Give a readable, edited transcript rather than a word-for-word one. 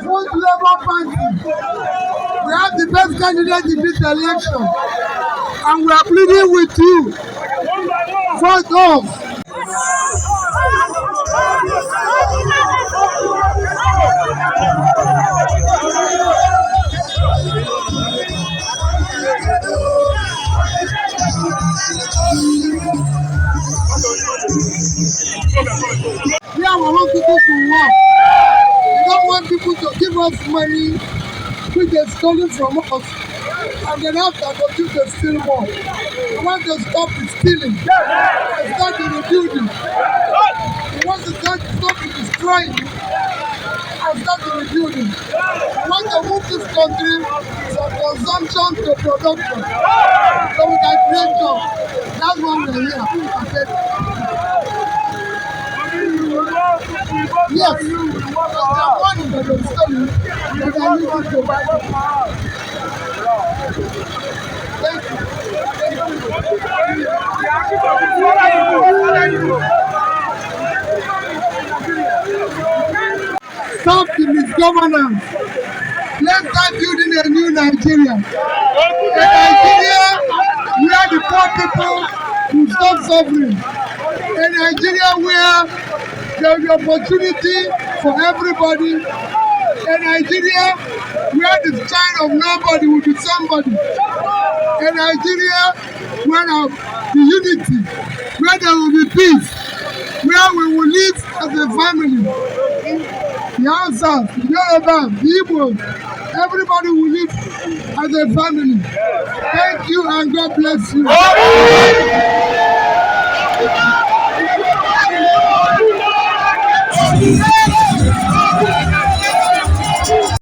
Vote Labour Party. We have the best candidate in this election, and we are pleading with you. Vote us. We are want people to work. We don't want people to give us money which is stolen from us, and then after continue to steal more. We want to stop the stealing, start the rebuilding. We want to stop the destroying, and start the rebuilding. We want to move this country from consumption to production, so we can create jobs. That's why we're here. Yes, the money that was stolen, that I need to buy. Thank you. Stop the misgovernance. Let's start building a new Nigeria. A Nigeria where the poor people will stop suffering. A Nigeria where there will be opportunity for everybody. A Nigeria where the child of nobody will be somebody. A Nigeria where there will be unity, where there will be peace, where we will live as a family. The Hausas, the Yoruba, the Igbo, everybody will live as a family. Thank you and God bless you.